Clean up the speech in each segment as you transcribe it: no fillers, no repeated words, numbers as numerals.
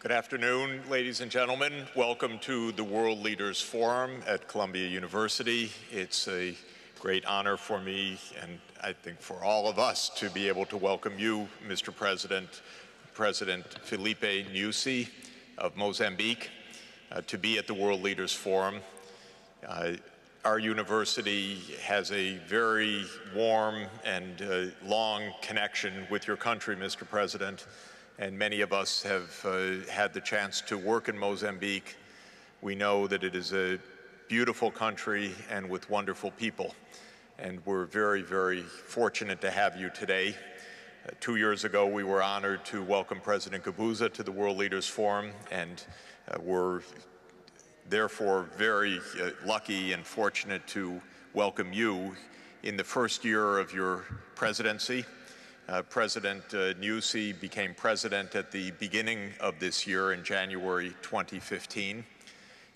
Good afternoon, ladies and gentlemen. Welcome to the World Leaders Forum at Columbia University. It's a great honor for me, and I think for all of us, to be able to welcome you, Mr. President, President Filipe Nyusi of Mozambique, to be at the World Leaders Forum. Our university has a very warm and long connection with your country, Mr. President, and many of us have had the chance to work in Mozambique. We know that it is a beautiful country and with wonderful people, and we're very, very fortunate to have you today. 2 years ago, we were honored to welcome President Guebuza to the World Leaders Forum, and we're therefore very lucky and fortunate to welcome you in the first year of your presidency. President Nyusi became president at the beginning of this year in January 2015.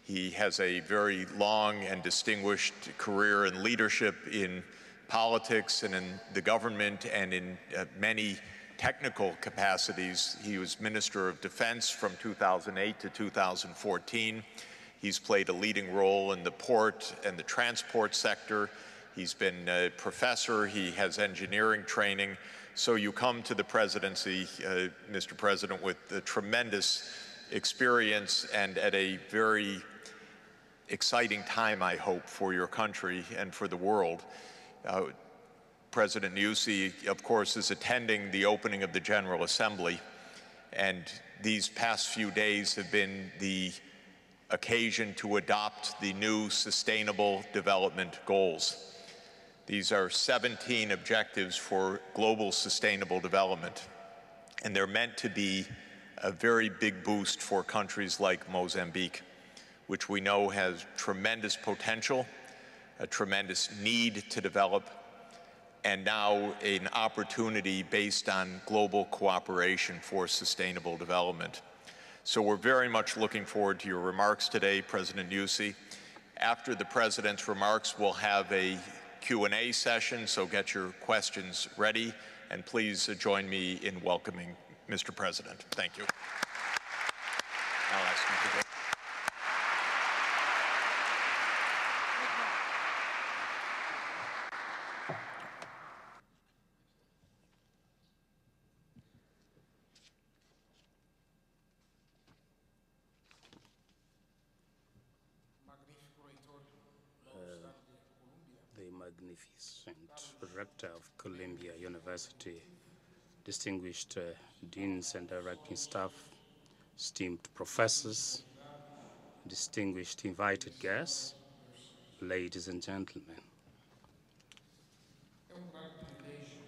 He has a very long and distinguished career in leadership in politics and in the government and in many technical capacities. He was Minister of Defense from 2008 to 2014. He's played a leading role in the port and the transport sector. He's been a professor. He has engineering training. So you come to the presidency, Mr. President, with a tremendous experience and at a very exciting time, I hope, for your country and for the world. President Nyusi, of course, is attending the opening of the General Assembly, and these past few days have been the occasion to adopt the new Sustainable Development Goals. These are 17 objectives for global sustainable development, and they're meant to be a very big boost for countries like Mozambique, which we know has tremendous potential, a tremendous need to develop, and now an opportunity based on global cooperation for sustainable development. So we're very much looking forward to your remarks today, President Nyusi. After the President's remarks, we'll have a Q&A session, so get your questions ready, and please join me in welcoming Mr. President. Thank you. I'll ask you to go. Magnificent Rector of Columbia University, distinguished deans and directing staff, esteemed professors, distinguished invited guests, ladies and gentlemen.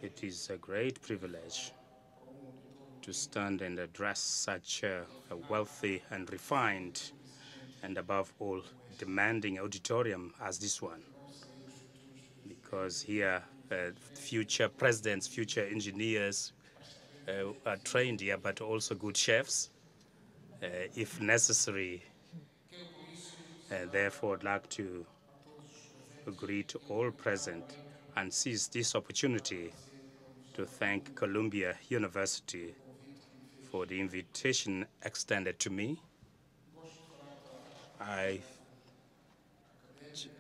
It is a great privilege to stand and address such a wealthy and refined and above all demanding auditorium as this one. Because here future presidents, future engineers are trained here, but also good chefs, if necessary. Therefore, I'd like to greet all present and seize this opportunity to thank Columbia University for the invitation extended to me. I'd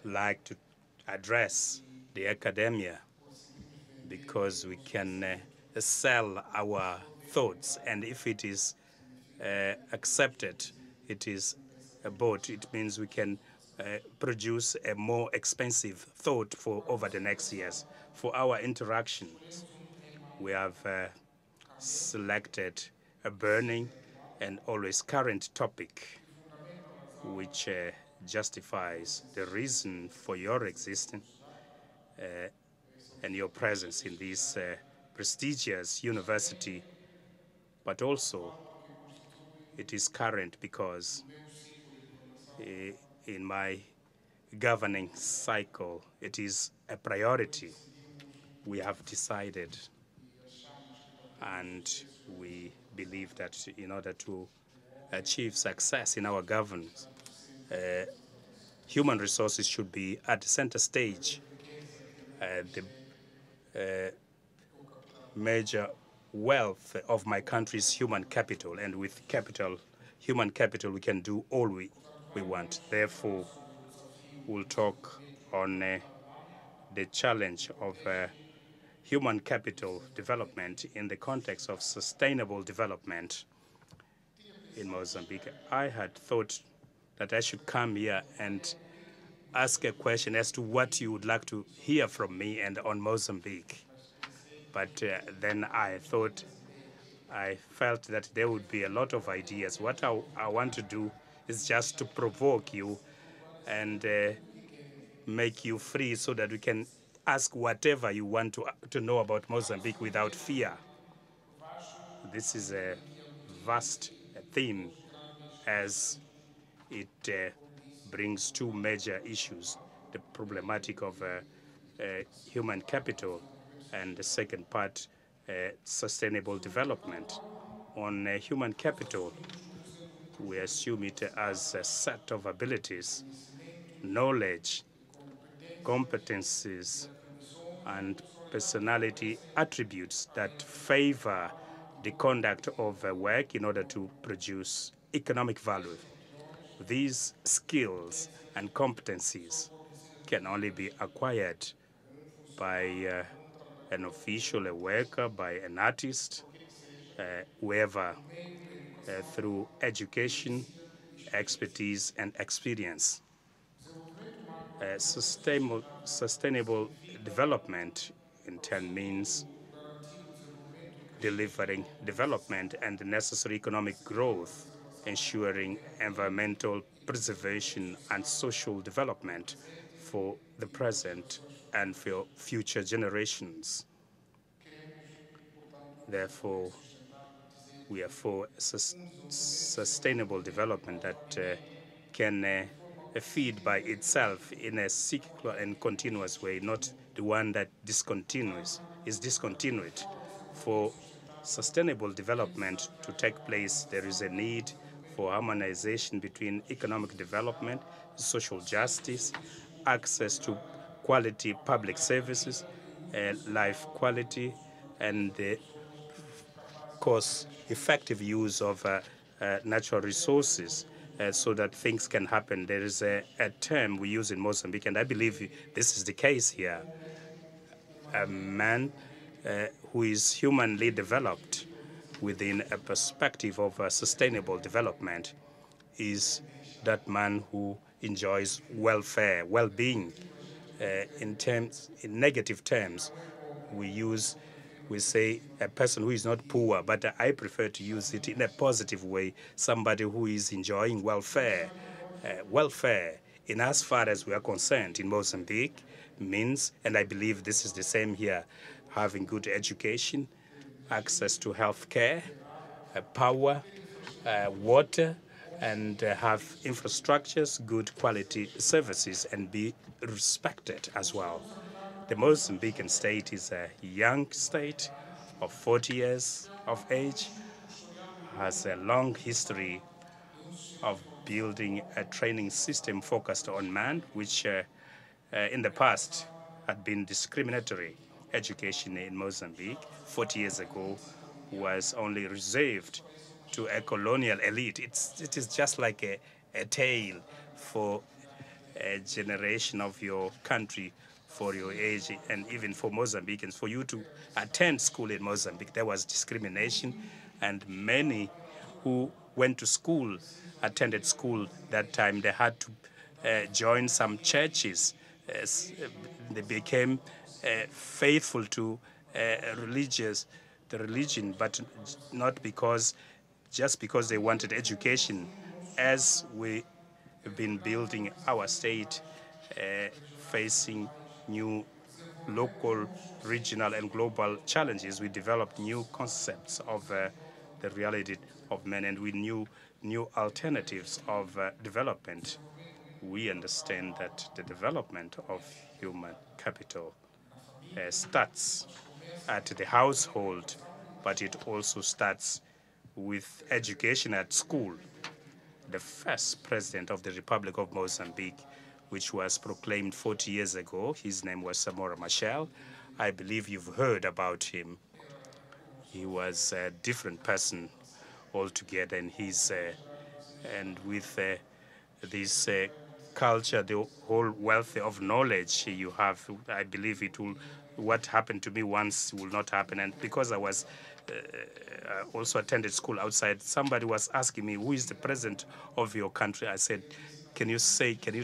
like to address the academia, because we can sell our thoughts, and if it is accepted, it is bought. It means we can produce a more expensive thought for over the next years. For our interactions, we have selected a burning and always current topic which justifies the reason for your existence and your presence in this prestigious university, but also it is current because in my governing cycle, it is a priority. We have decided, and we believe that in order to achieve success in our governance, human resources should be at the center stage. The major wealth of my country's human capital, and with capital human capital, we can do all we want. Therefore, we'll talk on the challenge of human capital development in the context of sustainable development in Mozambique. I had thought that I should come here and ask a question as to what you would like to hear from me and on Mozambique. But then I felt that there would be a lot of ideas. What I want to do is just to provoke you and make you free so that we can ask whatever you want to know about Mozambique without fear. This is a vast theme as it brings two major issues, the problematic of human capital and the second part, sustainable development. On human capital, we assume it as a set of abilities, knowledge, competencies, and personality attributes that favor the conduct of work in order to produce economic value. These skills and competencies can only be acquired by an official, a worker, by an artist, whoever, through education, expertise, and experience. Sustainable development in turn means delivering development and the necessary economic growth, ensuring environmental preservation and social development for the present and for future generations. Therefore, we are for sustainable development that can feed by itself in a cyclical and continuous way, not the one that is discontinued. For sustainable development to take place, there is a need for harmonization between economic development, social justice, access to quality public services, life quality, and the cost-effective use of natural resources so that things can happen. There is a term we use in Mozambique, and I believe this is the case here. A man who is humanly developed within a perspective of sustainable development is that man who enjoys welfare, well-being. In negative terms, we say a person who is not poor, but I prefer to use it in a positive way, somebody who is enjoying welfare. Welfare, in as far as we are concerned in Mozambique, means, and I believe this is the same here, having good education, access to health care, power, water, and have infrastructures, good quality services, and be respected as well. The Mozambican state is a young state of 40 years of age, has a long history of building a training system focused on man, which in the past had been discriminatory. Education in Mozambique 40 years ago was only reserved to a colonial elite. It is just like a tale for a generation of your country, for your age, and even for Mozambicans. For you to attend school in Mozambique, there was discrimination, and many who went to school, attended school that time, they had to join some churches. They became faithful to the religion, but not just because they wanted education. As we have been building our state, facing new local, regional, and global challenges, we developed new concepts of the reality of men, and we knew new alternatives of development. We understand that the development of human capital starts at the household, but it also starts with education at school. The first president of the Republic of Mozambique, which was proclaimed 40 years ago, his name was Samora Machel. I believe you've heard about him. He was a different person altogether, and his and with this culture, the whole wealth of knowledge you have, I believe it will, what happened to me once will not happen. And because I was also attended school outside, somebody was asking me, who is the president of your country? I said, can you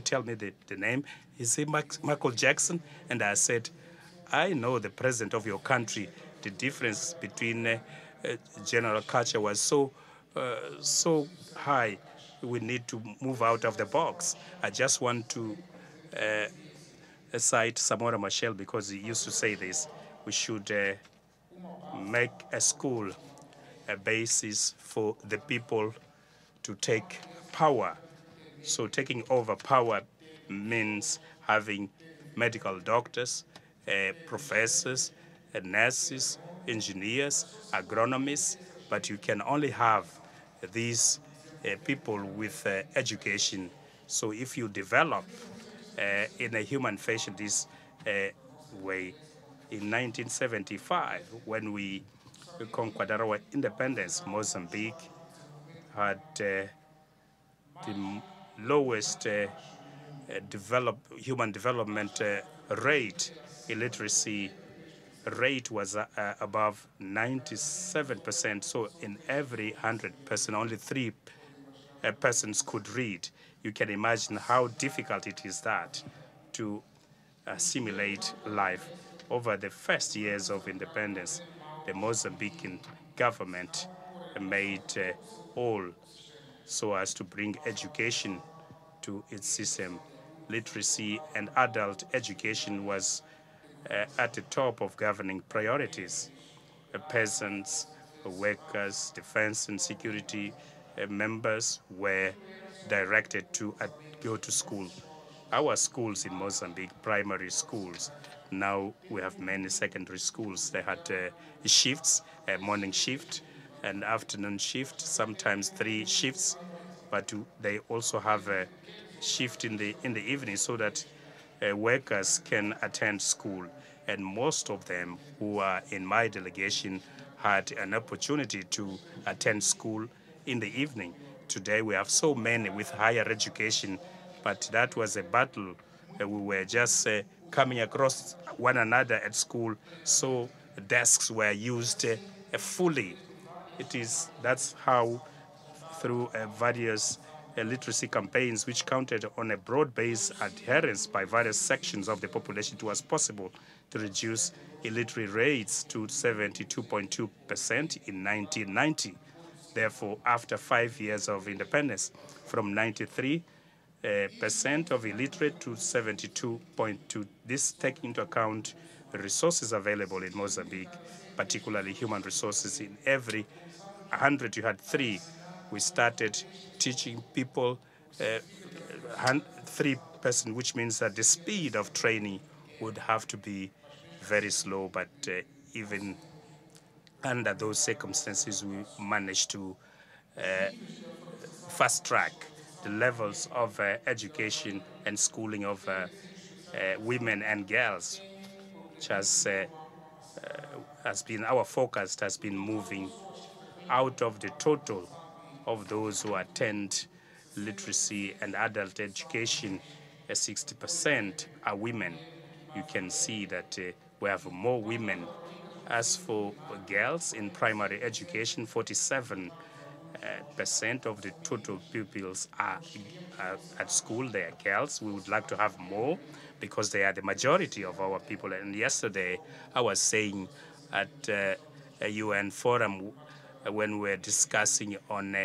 tell me the name? He said, Michael Jackson. And I said, I know the president of your country. The difference between general culture was so high. We need to move out of the box. I just want to cite Samora Machel because he used to say this. We should make a school a basis for the people to take power. So taking over power means having medical doctors, professors, nurses, engineers, agronomists, but you can only have these people with education. So if you develop in a human fashion this way, in 1975, when we conquered our independence, Mozambique had the lowest human development rate. Illiteracy rate was above 97%. So in every 100%, only 3 persons could read. You can imagine how difficult it is that to assimilate life. Over the first years of independence, the Mozambican government made all so as to bring education to its system. Literacy and adult education was at the top of governing priorities. Peasants, workers, defense and security members were directed to go to school. Our schools in Mozambique, primary schools, now we have many secondary schools. They had shifts, a morning shift, an afternoon shift, sometimes 3 shifts, but they also have a shift in the evening so that workers can attend school. And most of them who are in my delegation had an opportunity to attend school in the evening. Today we have so many with higher education, but that was a battle. We were just coming across one another at school, so desks were used fully. That's how, through various literacy campaigns which counted on a broad-based adherence by various sections of the population, it was possible to reduce illiterate rates to 72.2% in 1990. Therefore, after 5 years of independence, from 93% of illiterate to 72.2%. This taking into account the resources available in Mozambique, particularly human resources. In every 100, you had 3. We started teaching people 3 persons, which means that the speed of training would have to be very slow. But even under those circumstances, we managed to fast track the levels of education and schooling of women and girls, which has been our focus, has been moving out of the total of those who attend literacy and adult education, 60% are women. You can see that we have more women. As for girls in primary education, 47% of the total pupils are at school. They are girls. We would like to have more because they are the majority of our people. And yesterday, I was saying at a UN forum when we were discussing on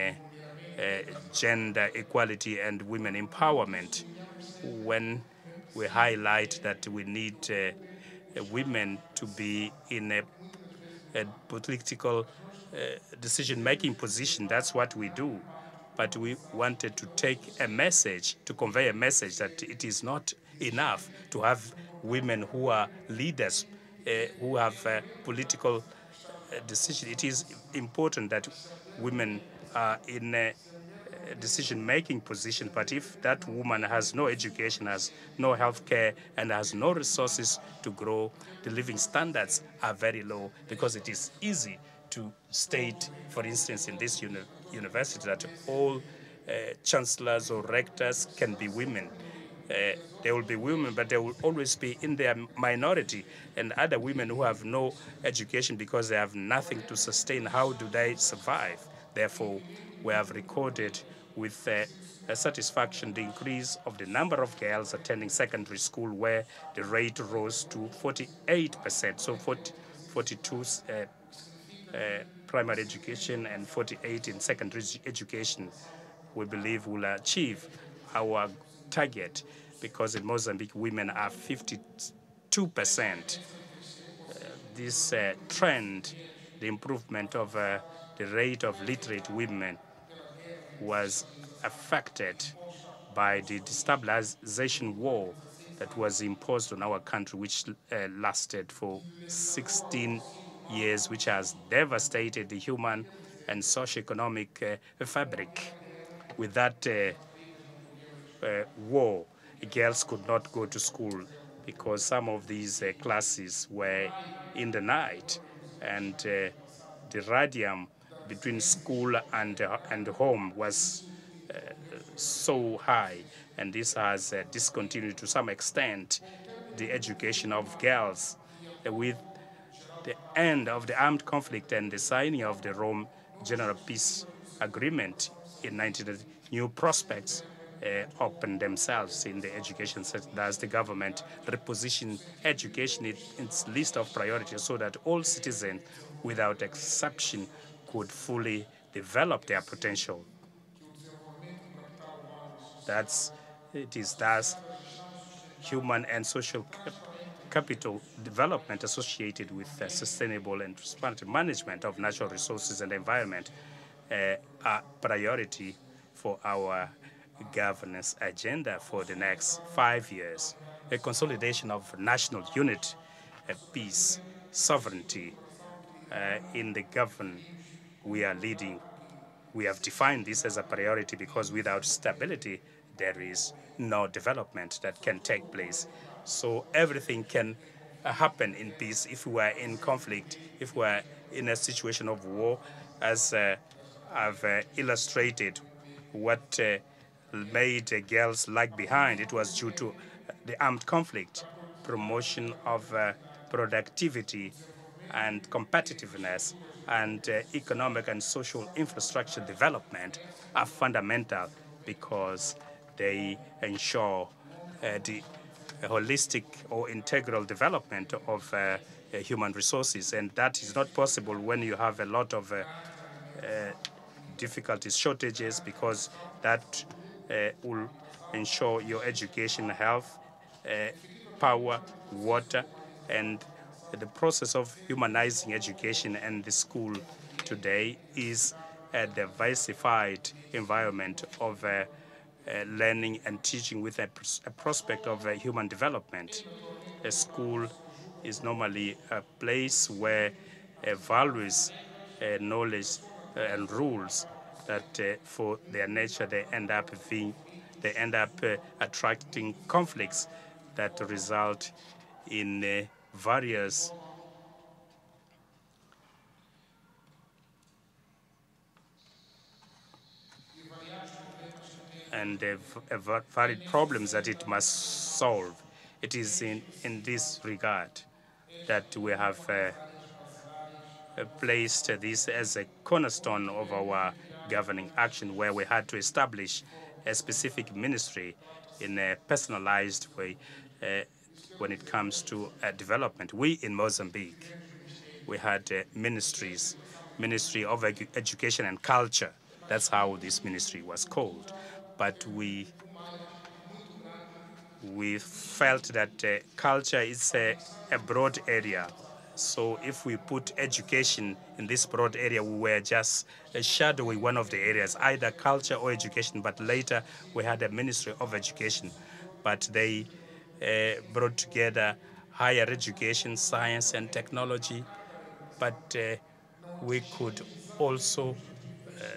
gender equality and women empowerment, when we highlight that we need women to be in a political decision-making position. That's what we do. But we wanted to take a message, to convey a message that it is not enough to have women who are leaders, who have political decision. It is important that women are in a decision-making position, but if that woman has no education, has no health care, and has no resources to grow, the living standards are very low, because it is easy to state, for instance, in this university, that all chancellors or rectors can be women. There will be women, but they will always be in their minority, and other women who have no education because they have nothing to sustain. How do they survive? Therefore, we have recorded with satisfaction the increase of the number of girls attending secondary school, where the rate rose to 48%. So 42 primary education and 48 in secondary education, we believe will achieve our target, because in Mozambique, women are 52%. This trend, the improvement of the rate of literate women, was affected by the destabilization war that was imposed on our country, which lasted for 16 years, which has devastated the human and socio-economic fabric. With that war, girls could not go to school because some of these classes were in the night, and the radium between school and home was so high, and this has discontinued to some extent the education of girls. With the end of the armed conflict and the signing of the Rome General Peace Agreement in 1990, new prospects opened themselves in the education sector. Thus, the government repositioned education in its list of priorities so that all citizens, without exception, could fully develop their potential. It is thus human and social capital development associated with sustainable and responsible management of natural resources and environment a priority for our governance agenda for the next 5 years. A consolidation of national unity, peace, sovereignty in the government we are leading. We have defined this as a priority because without stability, there is no development that can take place. So everything can happen in peace if we are in conflict, if we are in a situation of war, as I've illustrated what made girls lag behind. It was due to the armed conflict. Promotion of productivity and competitiveness and economic and social infrastructure development are fundamental because they ensure the holistic or integral development of human resources. And that is not possible when you have a lot of difficulties, shortages, because that will ensure your education, health, power, water, and the process of humanizing education and the school today is a diversified environment of learning and teaching with a prospect of human development. A school is normally a place where values, knowledge, and rules that for their nature they end up attracting conflicts that result in various and varied problems that it must solve. It is in this regard that we have placed this as a cornerstone of our governing action, where we had to establish a specific ministry in a personalized way when it comes to development. We in Mozambique, we had ministries, Ministry of Education and Culture. That's how this ministry was called. But we felt that culture is a broad area. So if we put education in this broad area, we were just shadowing one of the areas, either culture or education. But later we had a Ministry of Education. But they brought together higher education, science, and technology. But we could also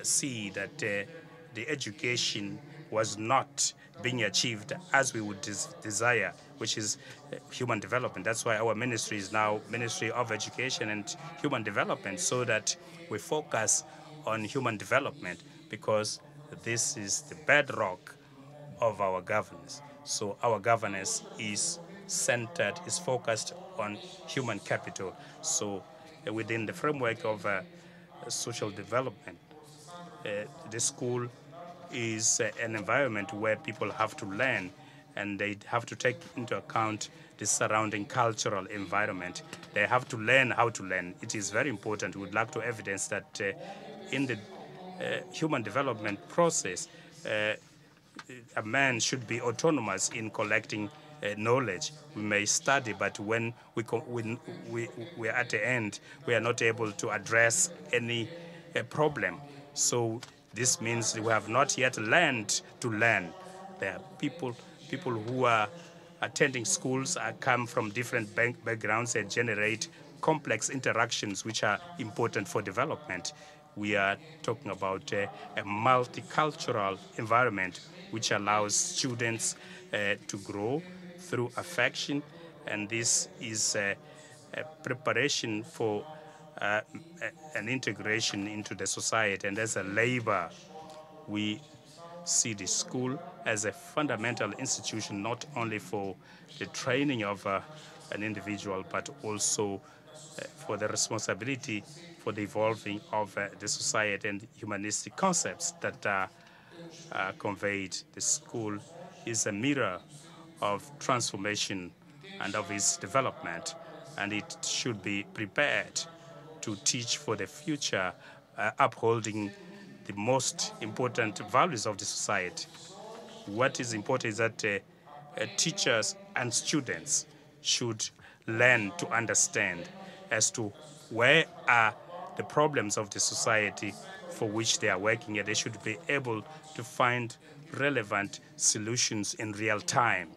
see that the education was not being achieved as we would desire, which is human development. That's why our ministry is now Ministry of Education and Human Development, so that we focus on human development, because This is the bedrock of our governance. So our governance is centered, is focused on human capital. So within the framework of social development, the school is an environment where people have to learn, and they have to take into account the surrounding cultural environment. They have to learn how to learn. It is very important. We would like to evidence that in the human development process, a man should be autonomous in collecting knowledge. We may study, but when we are at the end, we are not able to address any problem. So this means we have not yet learned to learn. There are people who are attending schools come from different backgrounds and generate complex interactions which are important for development. We are talking about a multicultural environment which allows students to grow through affection, and this is a preparation for an integration into the society. And as a labor, we see the school as a fundamental institution, not only for the training of an individual, but also for the responsibility for the evolving of the society and humanistic concepts that are conveyed. The school is a mirror of transformation and of its development, and it should be prepared to teach for the future, upholding the most important values of the society. What is important is that teachers and students should learn to understand as to where are the problems of the society for which they are working, and they should be able to find relevant solutions in real time.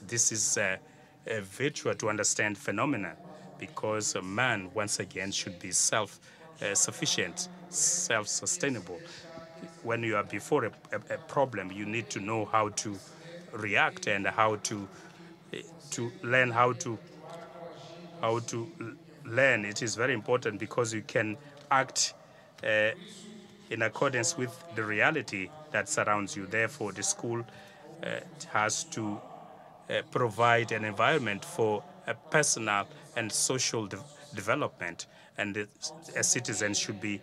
This is a virtue to understand phenomena, because a man, once again, should be self-sufficient, self-sustainable. When you are before a problem, you need to know how to react and how to learn how to learn. It is very important because you can act in accordance with the reality that surrounds you. Therefore, the school has to provide an environment for a personal and social development, and a citizen should be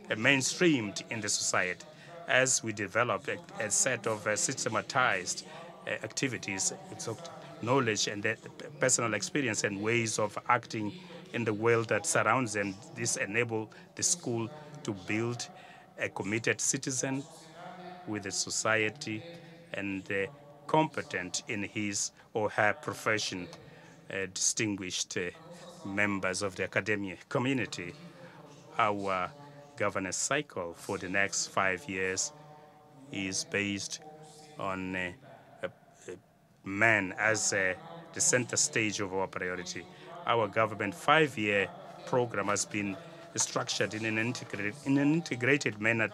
mainstreamed in the society. As we develop a set of systematized activities, knowledge and personal experience and ways of acting in the world that surrounds them, this enables the school to build a committed citizen with the society and competent in his or her profession, distinguished members of the academic community. Our governance cycle for the next 5 years is based on man as the center stage of our priority. Our government 5-year program has been structured in an integrated manner,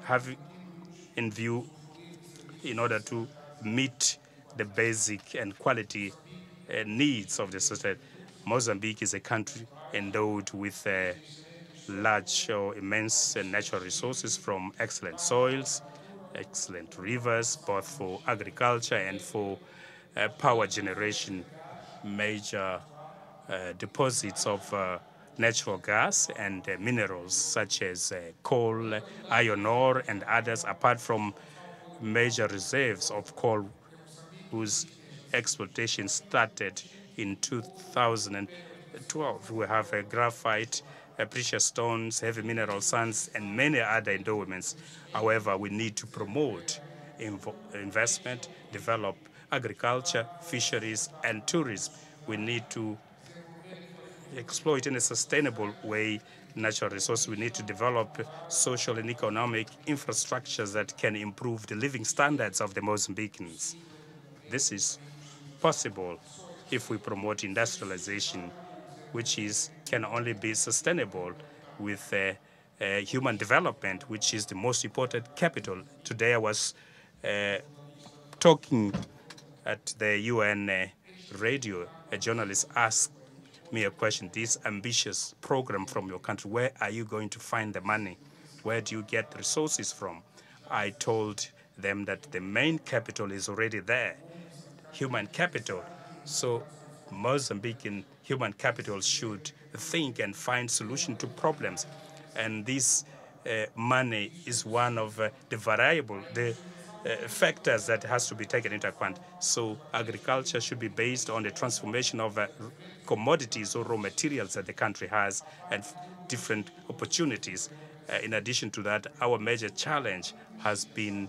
having in view in order to meet the basic and quality needs of the society. Mozambique is a country endowed with large or immense natural resources, from excellent soils, excellent rivers, both for agriculture and for power generation, major deposits of natural gas and minerals such as coal, iron ore, and others, apart from major reserves of coal whose exploitation started in 2012. We have graphite, precious stones, heavy mineral sands, and many other endowments. However, we need to promote investment, develop agriculture, fisheries, and tourism. We need to exploit in a sustainable way natural resources. We need to develop social and economic infrastructures that can improve the living standards of the Mozambicans. This is possible if we promote industrialization, which can only be sustainable with human development, which is the most important capital. Today I was talking at the UN radio. A journalist asked me a question: this ambitious program from your country, where are you going to find the money? Where do you get resources from? I told them that the main capital is already there, human capital. So Mozambican human capital should think and find solution to problems. And this money is one of the factors that has to be taken into account. So agriculture should be based on the transformation of commodities or raw materials that the country has and different opportunities. In addition to that, our major challenge has been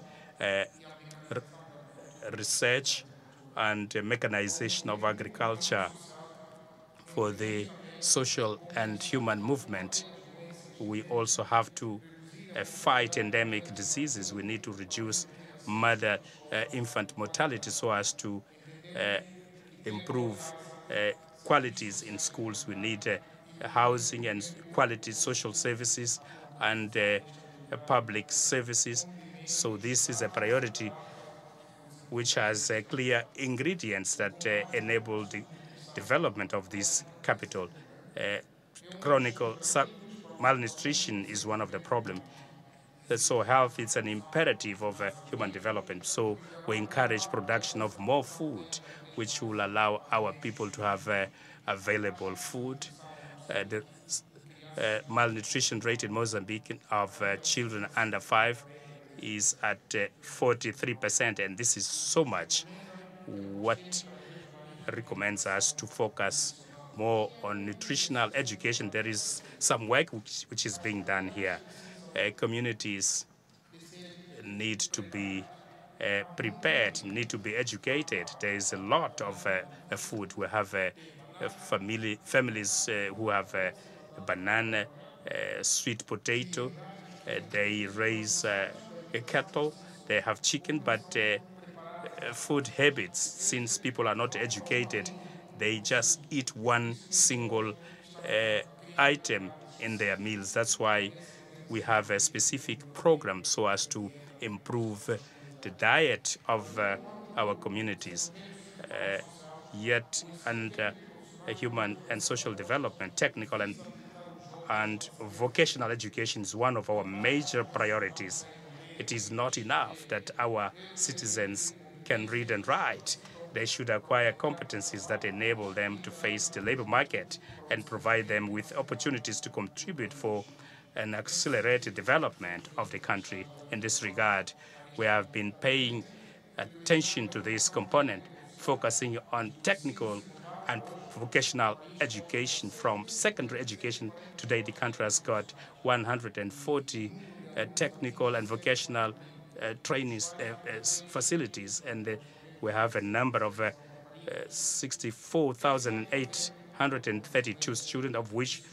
research and mechanization of agriculture for the social and human movement. We also have to fight endemic diseases. We need to reduce mother infant mortality so as to improve qualities in schools. We need housing and quality social services and public services. So this is a priority which has clear ingredients that enable the development of this capital. Chronic malnutrition is one of the problems. So health is an imperative of human development. So we encourage production of more food, which will allow our people to have available food. The malnutrition rate in Mozambique of children under 5 is at 43%, and this is so much. What recommends us to focus more on nutritional education. There is some work which is being done here. Communities need to be prepared, need to be educated. There is a lot of food. We have families who have banana, sweet potato. They raise cattle. They have chicken, but food habits, since people are not educated, they just eat one single item in their meals. That's why we have a specific program so as to improve the diet of our communities. Yet under human and social development, technical and vocational education is one of our major priorities. It is not enough that our citizens can read and write. They should acquire competencies that enable them to face the labor market and provide them with opportunities to contribute for an accelerated development of the country. In this regard, we have been paying attention to this component, focusing on technical and vocational education from secondary education. Today, the country has got 140 technical and vocational training facilities, and we have a number of 64,832 students, of which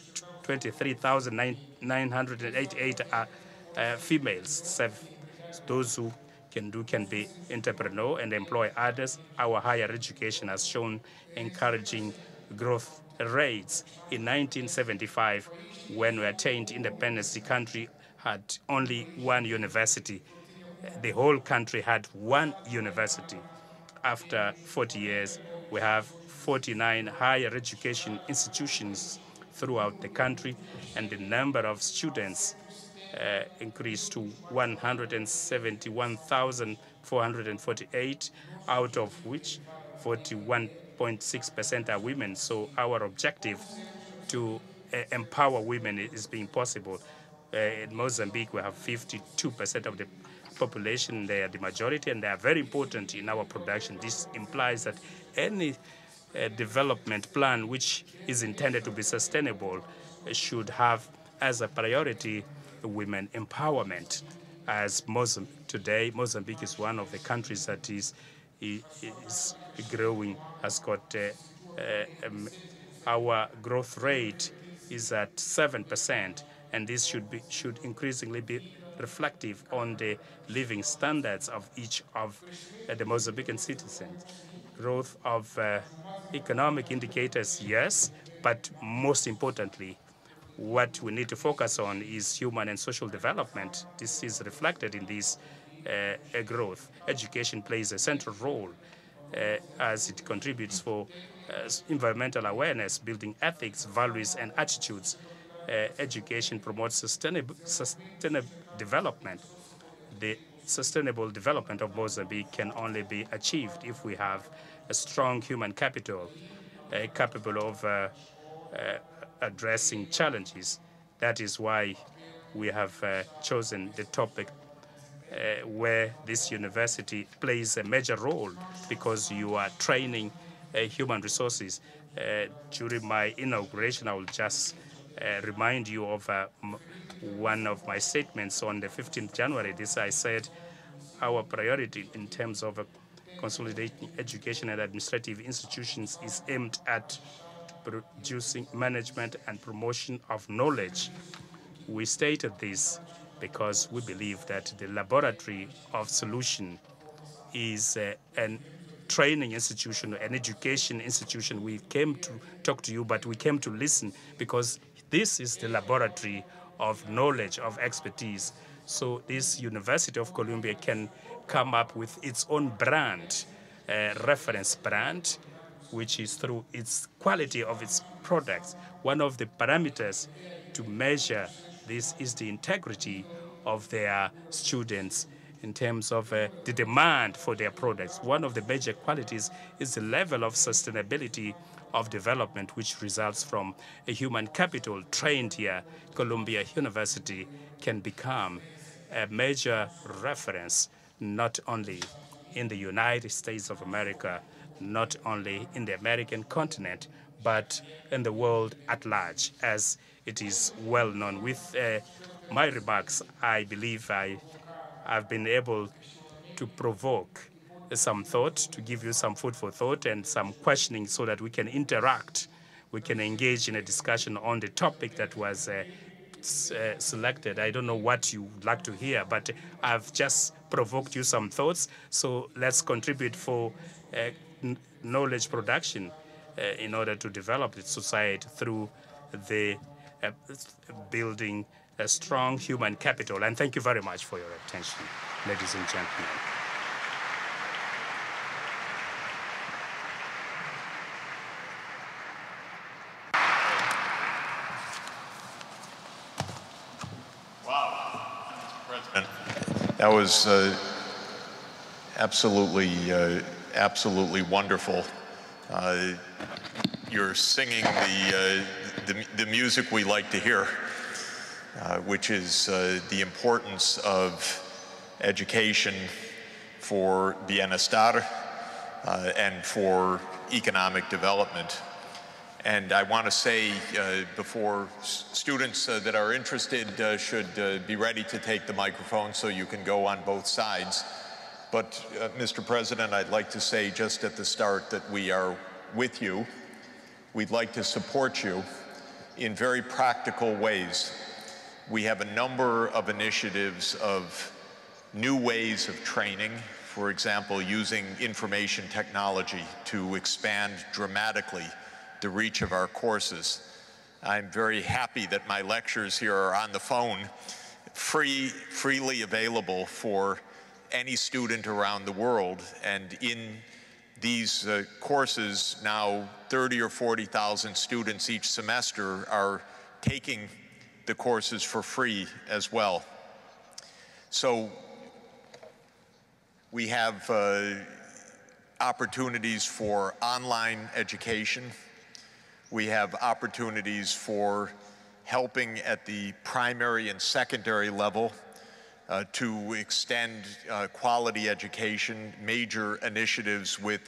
23,988 are females. Those who can be entrepreneur and employ others. Our higher education has shown encouraging growth rates. In 1975, when we attained independence, the country had only one university. The whole country had one university. After 40 years, we have 49 higher education institutions throughout the country, and the number of students increased to 171,448, out of which 41.6% are women. So our objective to empower women is being possible. In Mozambique, we have 52% of the population. They are the majority, and they are very important in our production. This implies that any development plan which is intended to be sustainable should have as a priority women empowerment. As today, Mozambique is one of the countries that is growing, has got our growth rate is at 7%, and this should increasingly be reflective on the living standards of each of the Mozambican citizens. Growth of economic indicators, yes, but most importantly, what we need to focus on is human and social development. This is reflected in this growth. Education plays a central role as it contributes for environmental awareness, building ethics, values, and attitudes. Education promotes sustainable development. The sustainable development of Mozambique can only be achieved if we have a strong human capital capable of addressing challenges. That is why we have chosen the topic where this university plays a major role, because you are training human resources. During my inauguration, I will just remind you of one of my statements on the 15th January. I said our priority in terms of consolidating education and administrative institutions is aimed at producing management and promotion of knowledge. We stated this because we believe that the laboratory of solution is an training institution, an education institution. We came to talk to you, but we came to listen, because this is the laboratory of knowledge, of expertise. So this University of Columbia can come up with its own brand, reference brand, which is through its quality of its products. One of the parameters to measure this is the integrity of their students in terms of the demand for their products. One of the major qualities is the level of sustainability of development, which results from a human capital trained here. Columbia University can become a major reference, not only in the United States of America, not only in the American continent, but in the world at large, as it is well known. With my remarks, I believe I've been able to provoke some thought, to give you some food for thought and some questioning, so that we can interact, we can engage in a discussion on the topic that was selected. I don't know what you would like to hear, but I've just provoked you some thoughts. So let's contribute for knowledge production in order to develop the society through the building a strong human capital. And thank you very much for your attention, ladies and gentlemen. Wow, Mr. President, that was absolutely wonderful. You're singing the music we like to hear, which is the importance of education for bienestar and for economic development. And I want to say before students that are interested should be ready to take the microphone, so you can go on both sides. But Mr. President, I'd like to say just at the start that we are with you. We'd like to support you in very practical ways. We have a number of initiatives of new ways of training, for example, using information technology to expand dramatically the reach of our courses. I'm very happy that my lectures here are on the phone, freely available for any student around the world. And in these courses now, 30 or 40,000 students each semester are taking the courses for free as well. So we have opportunities for online education. We have opportunities for helping at the primary and secondary level to extend quality education, major initiatives with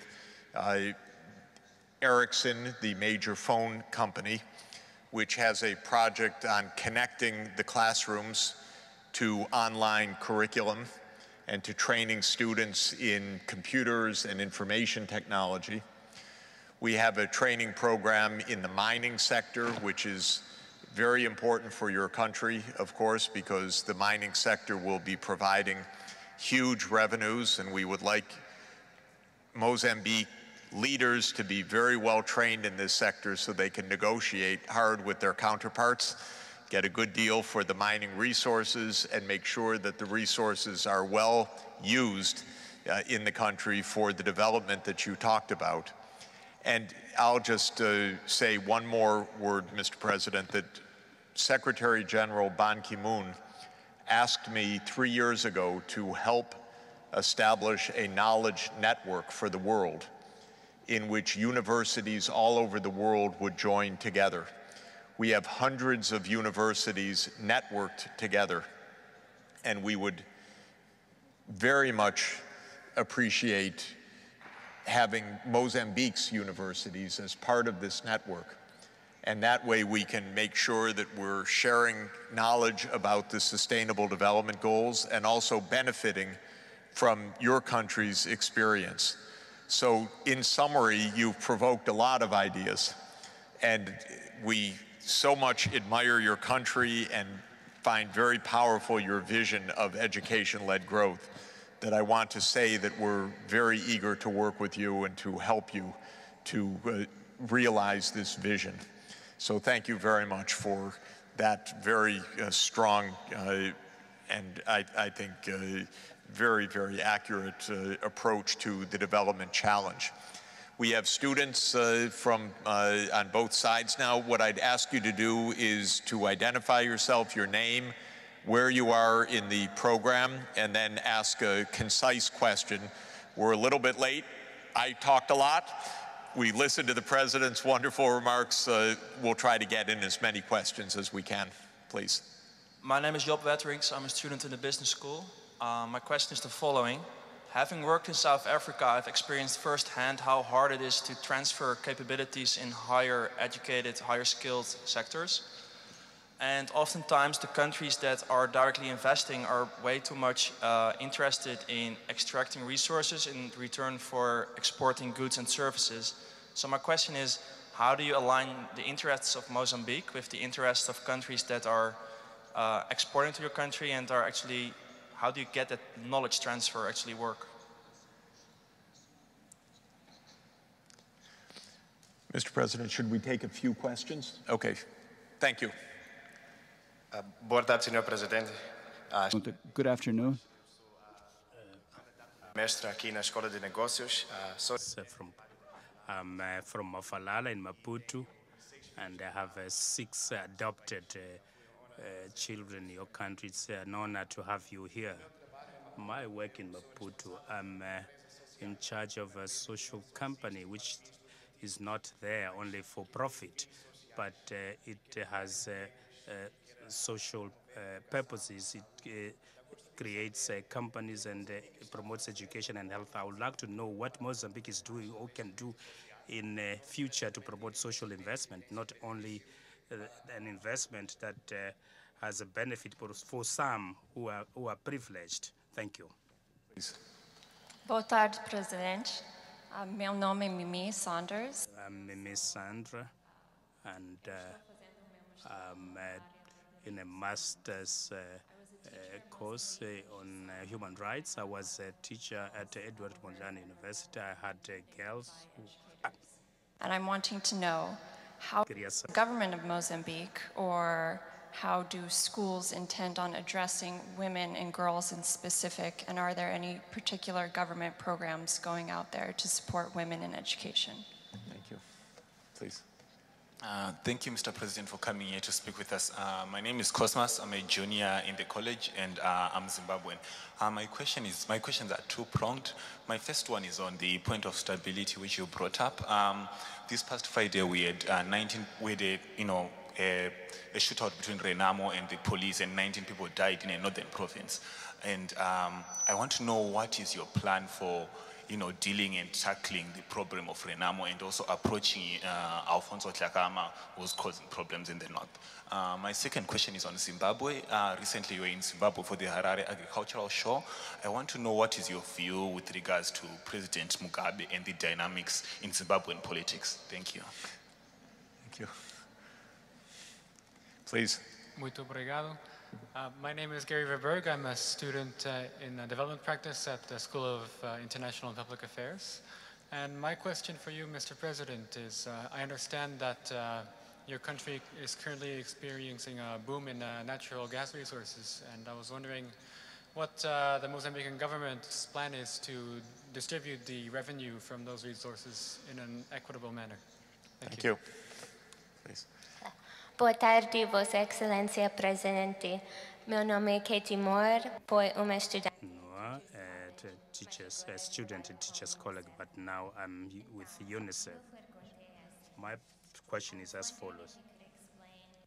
Ericsson, the major phone company, which has a project on connecting the classrooms to online curriculum and to training students in computers and information technology. We have a training program in the mining sector, which is very important for your country, of course, because the mining sector will be providing huge revenues, and we would like Mozambique leaders to be very well trained in this sector so they can negotiate hard with their counterparts, get a good deal for the mining resources, and make sure that the resources are well used in the country for the development that you talked about. And I'll just say one more word, Mr. President, that Secretary General Ban Ki-moon asked me 3 years ago to help establish a knowledge network for the world in which universities all over the world would join together. We have hundreds of universities networked together, and we would very much appreciate having Mozambique's universities as part of this network. And that way we can make sure that we're sharing knowledge about the Sustainable Development Goals and also benefiting from your country's experience. So in summary, you've provoked a lot of ideas, and we so much admire your country and find very powerful your vision of education-led growth, that I want to say that we're very eager to work with you and to help you to realize this vision. So thank you very much for that very strong and I think very, very accurate approach to the development challenge. We have students from on both sides now. What I'd ask you to do is to identify yourself, your name, where you are in the program, and then ask a concise question. We're a little bit late. I talked a lot. We listened to the President's wonderful remarks. We'll try to get in as many questions as we can, please. My name is Job Wetterings. I'm a student in the business school. My question is the following. Having worked in South Africa, I've experienced firsthand how hard it is to transfer capabilities in higher educated, higher skilled sectors. And oftentimes the countries that are directly investing are way too much interested in extracting resources in return for exporting goods and services. So my question is, how do you align the interests of Mozambique with the interests of countries that are exporting to your country, and are actually, how do you get that knowledge transfer actually work? Mr. President, should we take a few questions? Okay, thank you. Boa tarde, Senhor Presidente. Good afternoon. Mestre aqui na Escola de Negócios. I'm from Mafalala in Maputo, and I have 6 adopted children in your country. It's an honor to have you here. My work in Maputo, I'm in charge of a social company which is not there only for profit, but it has social purposes. It creates companies and promotes education and health. I would like to know what Mozambique is doing or can do in future to promote social investment, not only an investment that has a benefit for some who are privileged. Thank you. Please. Boa tarde, Presidente. Meu nome é Mimi Saunders. I'm Mimi Sandra, and I'm in a master's course on human rights. I was a teacher at Edward Mondlane University. I had girls who... And I'm wanting to know how the government of Mozambique, or how do schools intend on addressing women and girls in specific, and are there any particular government programs going out there to support women in education? Thank you. Please. Thank you, Mr. President, for coming here to speak with us. My name is Cosmas. I'm a junior in the college, and I'm Zimbabwean. My questions are two-pronged. My first one is on the point of stability, which you brought up. This past Friday, we had a shootout between Renamo and the police, and 19 people died in a northern province. And I want to know, what is your plan for dealing and tackling the problem of Renamo, and also approaching Alfonso Tlakama, who's causing problems in the north. My second question is on Zimbabwe. Recently you were in Zimbabwe for the Harare Agricultural Show. I want to know, what is your view with regards to President Mugabe and the dynamics in Zimbabwean politics? Thank you. Thank you. Please. Muito obrigado. My name is Gary Verberg. I'm a student in development practice at the School of International and Public Affairs. And my question for you, Mr. President, is I understand that your country is currently experiencing a boom in natural gas resources. And I was wondering what the Mozambican government's plan is to distribute the revenue from those resources in an equitable manner. Thank you. Please. Boa tarde, Vossa Excelência Presidente. Meu nome é Katie Moore, foi uma estudante. Noah, a student at Teachers College, but now I'm with UNICEF. My question is as follows.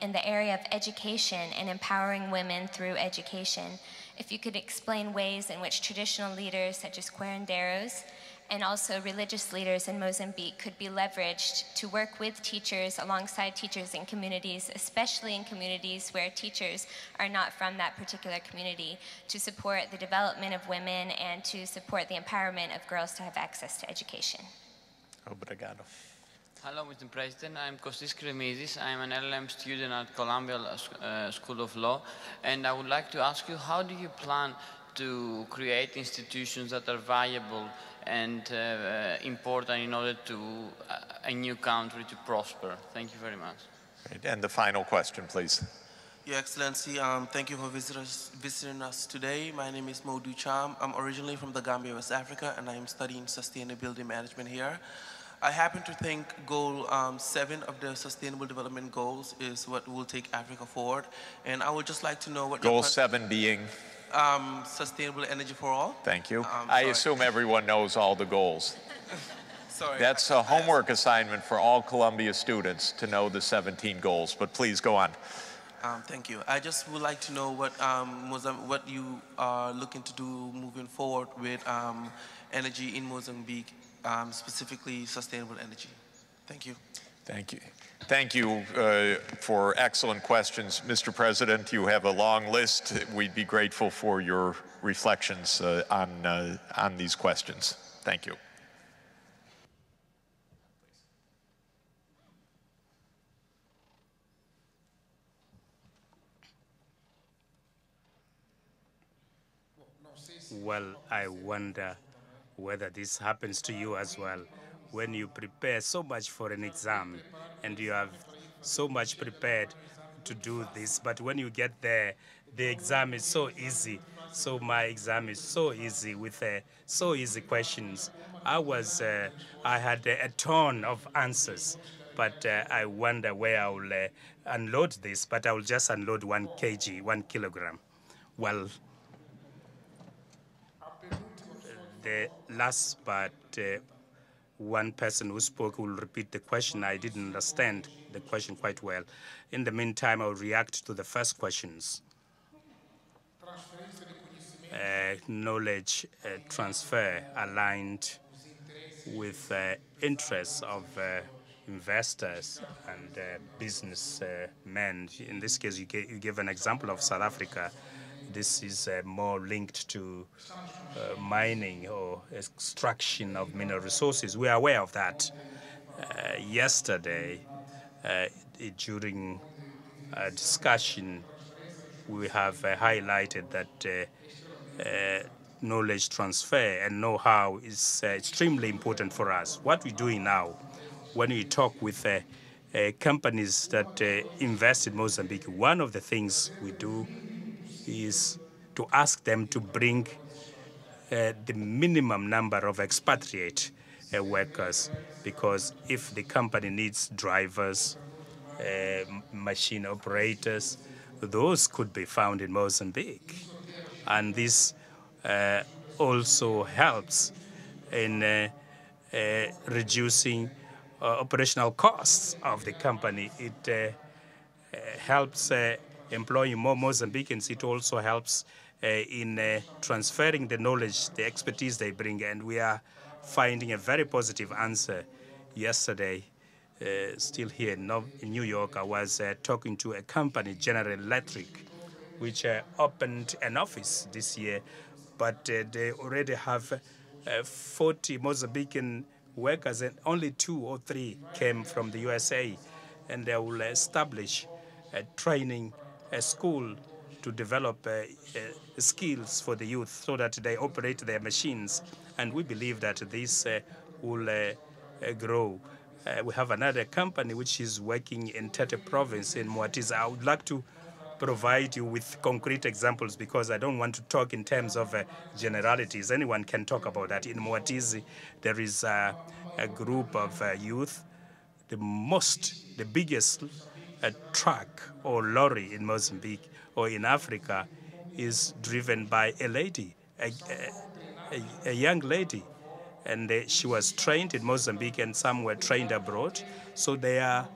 In the area of education and empowering women through education, if you could explain ways in which traditional leaders such as curanderos and also religious leaders in Mozambique could be leveraged to work with teachers alongside teachers in communities, especially in communities where teachers are not from that particular community, to support the development of women and to support the empowerment of girls to have access to education. Obrigado. Hello, Mr. President. I'm Kostis Kremizis. I'm an LLM student at Columbia School of Law, and I would like to ask you, how do you plan to create institutions that are viable and important in order to a new country to prosper? Thank you very much. Great. And the final question, please. Your Excellency, thank you for visiting us today. My name is Modu Cham. I'm originally from the Gambia, West Africa, and I am studying sustainability management here. I happen to think goal 7 of the Sustainable Development Goals is what will take Africa forward. And I would just like to know what Goal 7 being? Sustainable energy for all. Thank you. I assume everyone knows all the goals. Sorry. That's a homework assignment for all Columbia students to know the 17 goals, but please go on. Thank you. I just would like to know what you are looking to do moving forward with energy in Mozambique, specifically sustainable energy. Thank you. Thank you. Thank you for excellent questions. Mr. President, you have a long list. We'd be grateful for your reflections on these questions. Thank you. Well, I wonder whether this happens to you as well. When you prepare so much for an exam and you have so much prepared to do this, but when you get there, the exam is so easy. So my exam is so easy with so easy questions. I had a ton of answers, but I wonder where I will unload this, but I will just unload 1 kg, 1 kilogram. Well, the last part, one person who spoke will repeat the question. I didn't understand the question quite well. In the meantime, I'll react to the first questions. Knowledge transfer aligned with interests of investors and businessmen. In this case, you gave an example of South Africa. This is more linked to mining or extraction of mineral resources. We are aware of that. Yesterday, during a discussion, we have highlighted that knowledge transfer and know-how is extremely important for us. What we're doing now, when we talk with companies that invest in Mozambique, one of the things we do is to ask them to bring the minimum number of expatriate workers, because if the company needs drivers, machine operators, those could be found in Mozambique. And this also helps in reducing operational costs of the company. It helps employing more Mozambicans. It also helps in transferring the knowledge, the expertise they bring, and we are finding a very positive answer. Yesterday, still here in New York, I was talking to a company, General Electric, which opened an office this year, but they already have 40 Mozambican workers, and only 2 or 3 came from the USA, and they will establish a training school to develop skills for the youth so that they operate their machines. And we believe that this will grow. We have another company which is working in Tete province in Moatize. I would like to provide you with concrete examples because I don't want to talk in terms of generalities. Anyone can talk about that. In Moatize, there is a group of youth, the biggest a truck or lorry in Mozambique or in Africa is driven by a lady, a young lady. And she was trained in Mozambique and some were trained abroad. So they are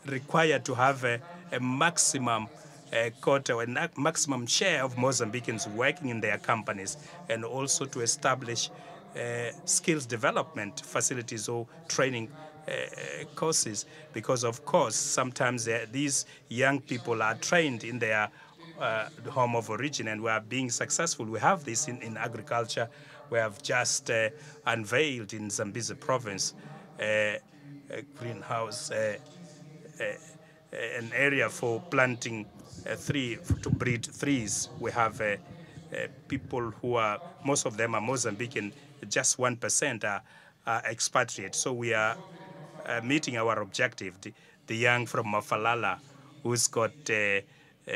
required to have a maximum quota or a maximum share of Mozambicans working in their companies, and also to establish skills development facilities or training courses, because of course sometimes these young people are trained in their home of origin and we are being successful. We have this in agriculture. We have just unveiled in Zambezi province a greenhouse, an area for planting to breed trees. We have people who are, most of them are Mozambican, just 1% are expatriates. So we are meeting our objective. The young from Mafalala, who's got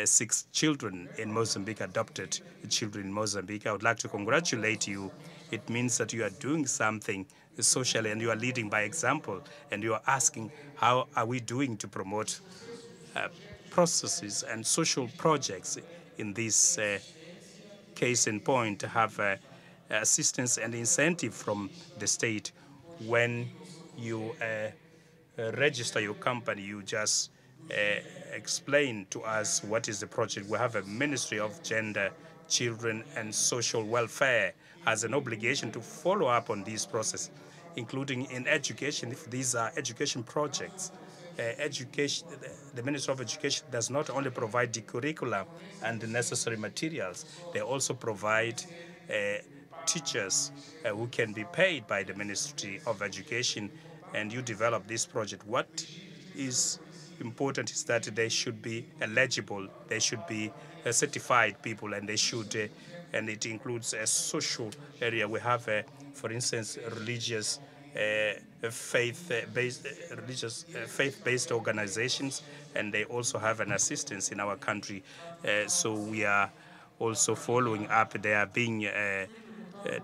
6 children in Mozambique, adopted children in Mozambique. I would like to congratulate you. It means that you are doing something socially and you are leading by example, and you are asking how are we doing to promote processes and social projects in this case in point, to have assistance and incentive from the state. When you register your company, you just explain to us what is the project. We have a Ministry of Gender, Children and Social Welfare has an obligation to follow up on this process, including in education. If these are education projects, the Ministry of Education does not only provide the curriculum and the necessary materials, they also provide teachers who can be paid by the Ministry of Education, and you develop this project. What is important is that they should be eligible, they should be certified people, and they should, and it includes a social area. We have, for instance, religious faith-based organizations, and they also have an assistance in our country. So we are also following up. They are being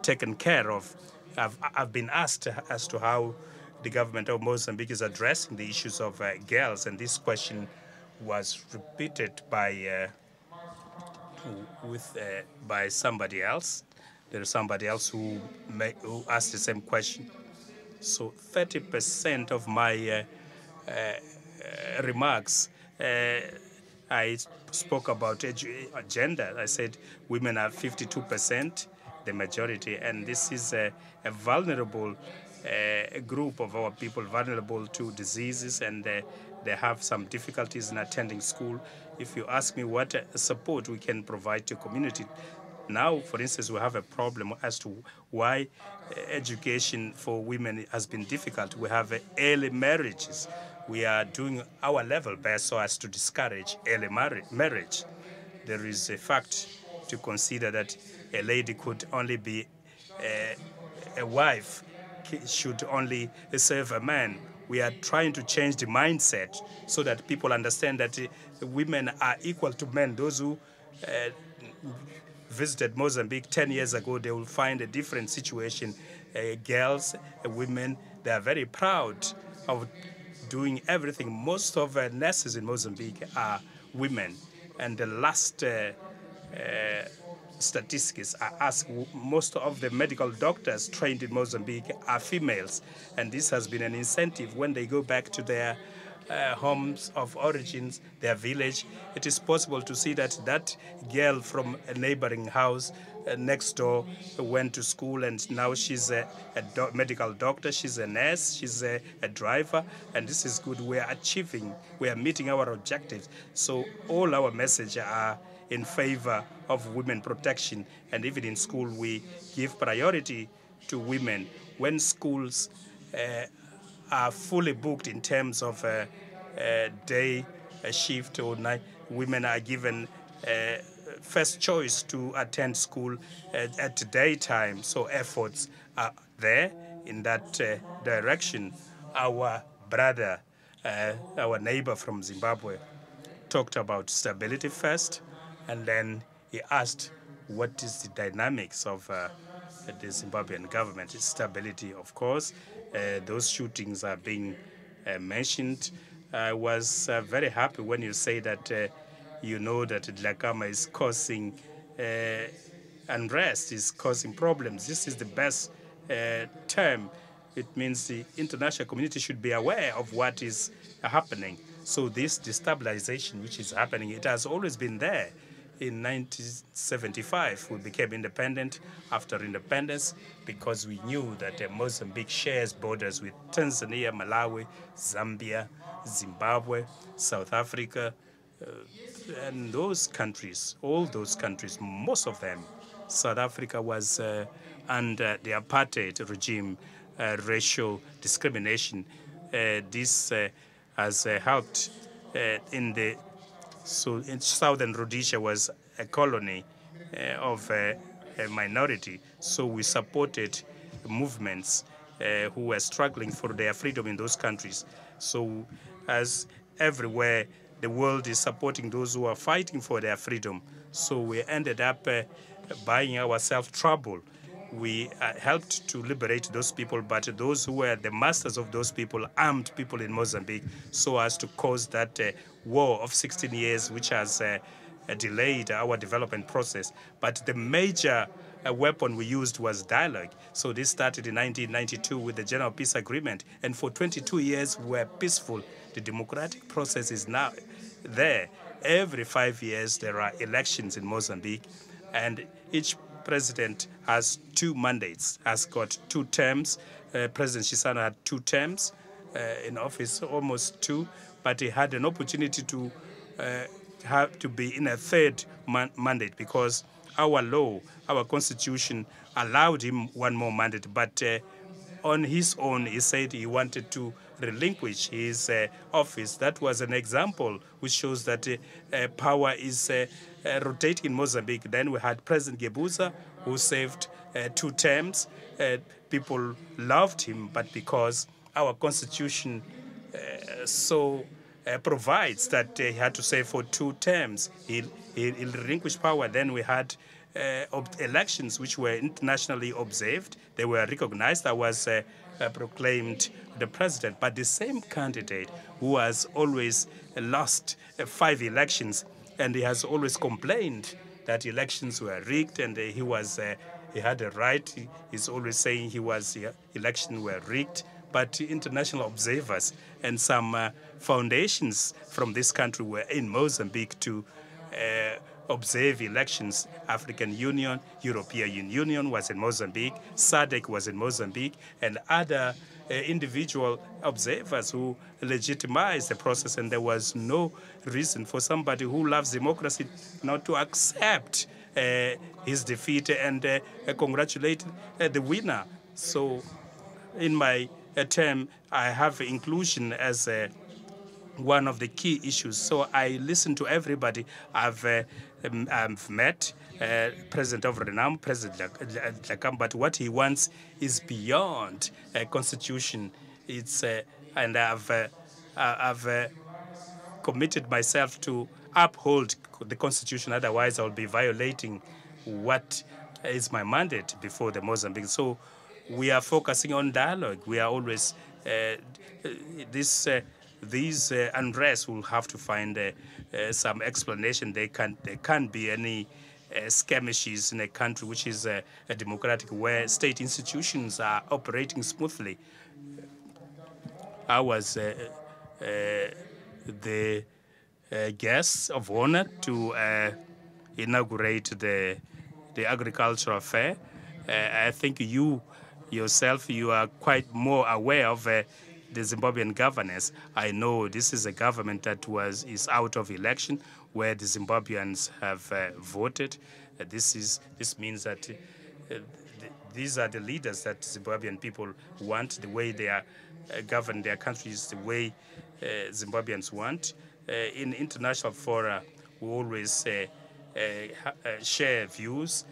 taken care of. I've been asked as to how the government of Mozambique is addressing the issues of girls, and this question was repeated by somebody else. There is somebody else who asked the same question. So 30% of my remarks, I spoke about gender. I said women are 52%, the majority, and this is a vulnerable group of our people, vulnerable to diseases, and they have some difficulties in attending school. If you ask me what support we can provide to community, now, for instance, we have a problem as to why education for women has been difficult. We have early marriages. We are doing our level best so as to discourage early marriage. There is a fact to consider that a lady could only be a wife, should only serve a man. We are trying to change the mindset so that people understand that women are equal to men. Those who visited Mozambique 10 years ago, they will find a different situation. Girls, women, they are very proud of doing everything. Most of the nurses in Mozambique are women. And the last statistics are asked, most of the medical doctors trained in Mozambique are females. And this has been an incentive when they go back to their homes of origins, their village. It is possible to see that that girl from a neighboring house next door went to school, and now she's a medical doctor, she's a nurse, she's a driver, and this is good. We are achieving, we are meeting our objectives. So all our messages are in favor of women protection, and even in school we give priority to women. When schools are fully booked in terms of day, shift or night, women are given first choice to attend school at daytime. So efforts are there in that direction. Our brother, our neighbor from Zimbabwe, talked about stability first, and then he asked what is the dynamics of the Zimbabwean government. It's stability, of course. Those shootings are being mentioned. I was very happy when you say that you know that Dhlakama is causing unrest, is causing problems. This is the best term. It means the international community should be aware of what is happening. So this destabilization which is happening, it has always been there. In 1975, we became independent after independence because we knew that Mozambique shares borders with Tanzania, Malawi, Zambia, Zimbabwe, South Africa, and those countries, all those countries, most of them. South Africa was under the apartheid regime, racial discrimination. This has helped in the so in Southern Rhodesia was a colony of a minority. So we supported movements who were struggling for their freedom in those countries. So as everywhere, the world is supporting those who are fighting for their freedom. So we ended up buying ourselves trouble. We helped to liberate those people, but those who were the masters of those people armed people in Mozambique so as to cause that war of 16 years, which has delayed our development process. But the major weapon we used was dialogue. So this started in 1992 with the General Peace Agreement, and for 22 years we were peaceful. The democratic process is now there. Every 5 years there are elections in Mozambique, and each president has 2 mandates, has got 2 terms. President Chissano had 2 terms in office, almost 2, but he had an opportunity to have to be in a 3rd mandate because our law, our constitution allowed him 1 more mandate. But on his own, he said he wanted to relinquish his office. That was an example which shows that power is rotating in Mozambique. Then we had President Gebuza, who served 2 terms. People loved him, but because our constitution provides that he had to serve for 2 terms, he relinquished power. Then we had elections which were internationally observed. They were recognized. I was proclaimed the president. But the same candidate who has always lost 5 elections, and he has always complained that elections were rigged, and he had a right. He's always saying elections were rigged. But international observers and some foundations from this country were in Mozambique to observe elections. African Union, European Union was in Mozambique, SADC was in Mozambique, and other individual observers who legitimized the process. And there was no reason for somebody who loves democracy not to accept his defeat and congratulate the winner. So in my term, I have inclusion as one of the key issues. So I listen to everybody. I've met President of Renam, President Dhlakama, but what he wants is beyond constitution. It's and I've committed myself to uphold the constitution. Otherwise, I'll be violating what is my mandate before the Mozambique. So we are focusing on dialogue. We are always these unrest will have to find some explanation. There can't be any skirmishes in a country which is a democratic, where state institutions are operating smoothly. I was the guest of honor to inaugurate the agricultural fair. I think you yourself, you are quite more aware of the Zimbabwean governance. I know this is a government that is out of election, where the Zimbabweans have voted. This means that these are the leaders that Zimbabwean people want, the way they are govern their countries, the way Zimbabweans want. In international fora, we always share views,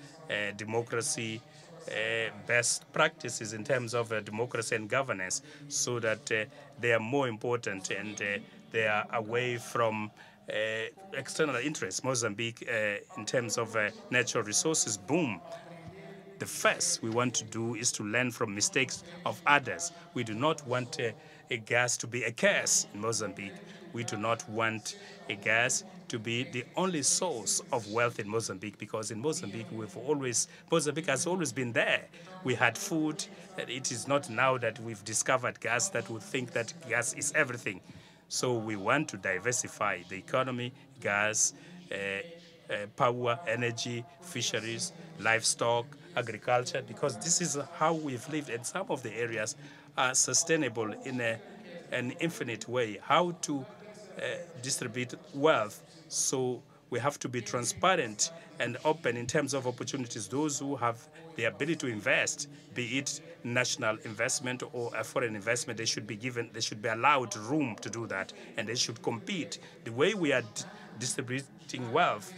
democracy, best practices in terms of democracy and governance, so that they are more important and they are away from external interests. Mozambique, in terms of natural resources, boom. the first we want to do is to learn from mistakes of others. We do not want a gas to be a curse in Mozambique. We do not want a gas to be the only source of wealth in Mozambique, because in Mozambique Mozambique has always been there. We had food. It is not now that we've discovered gas that we think that gas is everything. So we want to diversify the economy, gas, power, energy, fisheries, livestock, agriculture, because this is how we've lived, and some of the areas are sustainable in an infinite way. How to distribute wealth. So we have to be transparent and open in terms of opportunities. Those who have the ability to invest, be it national investment or a foreign investment, they should be allowed room to do that, and they should compete. The way we are distributing wealth,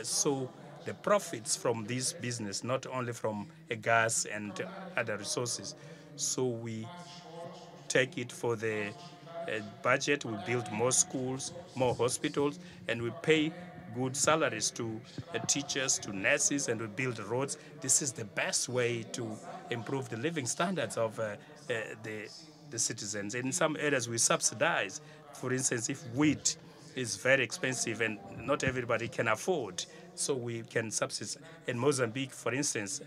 so the profits from this business, not only from gas and other resources, so we take it for the budget, we build more schools, more hospitals, and we pay good salaries to teachers, to nurses, and we build roads. This is the best way to improve the living standards of the citizens. In some areas, we subsidize. For instance, if wheat is very expensive and not everybody can afford, so we can subsidize. In Mozambique, for instance,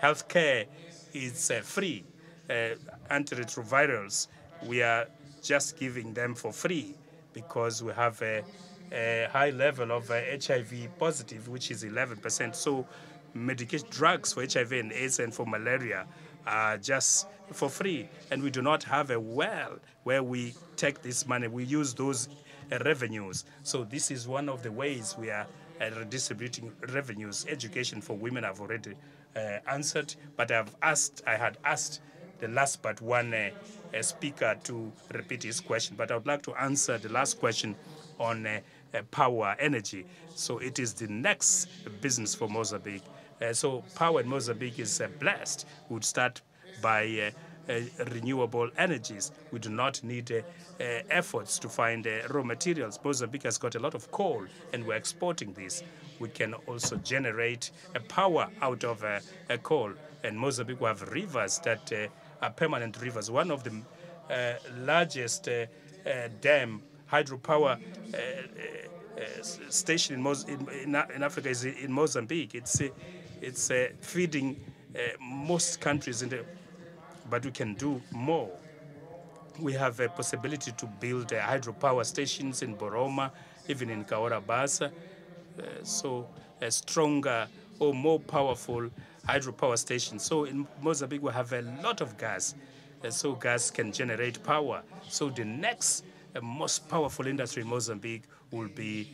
health care is free. Antiretrovirals, we are just giving them for free because we have a high level of HIV positive, which is 11%. So medication drugs for HIV and AIDS and for malaria are just for free. And we do not have a well where we take this money. We use those revenues. So this is one of the ways we are redistributing revenues. Education for women I've already answered, but I had asked the last but one speaker to repeat his question, but I would like to answer the last question on power, energy. So it is the next business for Mozambique. So power in Mozambique is blessed. We would start by renewable energies. We do not need efforts to find raw materials. Mozambique has got a lot of coal, and we're exporting this. We can also generate power out of coal. And Mozambique, we have rivers that are permanent rivers. One of the largest dam hydropower station in Africa is in Mozambique. It's feeding most countries, but we can do more. We have a possibility to build hydropower stations in Boroma, even in Kaora Bassa. So a stronger or more powerful hydropower stations. So in Mozambique, we have a lot of gas. So gas can generate power. So the next most powerful industry in Mozambique will be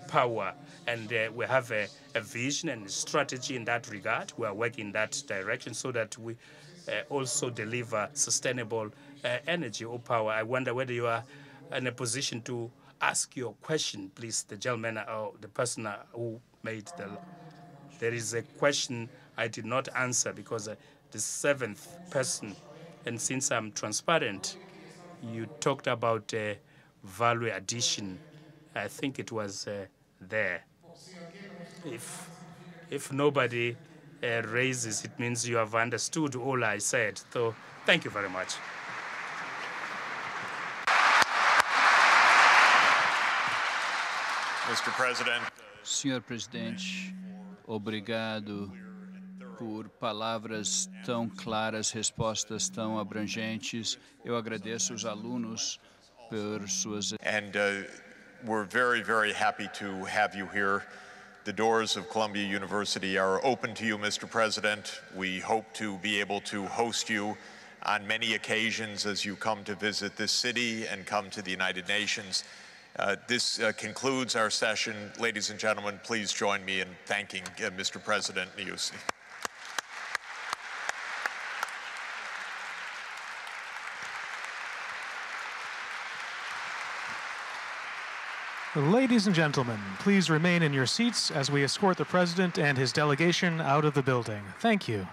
power. And we have a vision and strategy in that regard. We are working in that direction so that we also deliver sustainable energy or power. I wonder whether you are in a position to ask your question, please, the gentleman or the person who made there is a question I did not answer because the seventh person, and since I'm transparent, you talked about value addition. I think it was there. If nobody raises, it means you have understood all I said. So thank you very much. Mr. President. Senhor Presidente, obrigado por palavras tão claras, respostas tão abrangentes. Eu agradeço os alunos por suas... And we're very, very happy to have you here. The doors of Columbia University are open to you, Mr. President. We hope to be able to host you on many occasions as you come to visit this city and come to the United Nations. This concludes our session. Ladies and gentlemen, please join me in thanking Mr. President Nyusi. Ladies and gentlemen, please remain in your seats as we escort the President and his delegation out of the building. Thank you.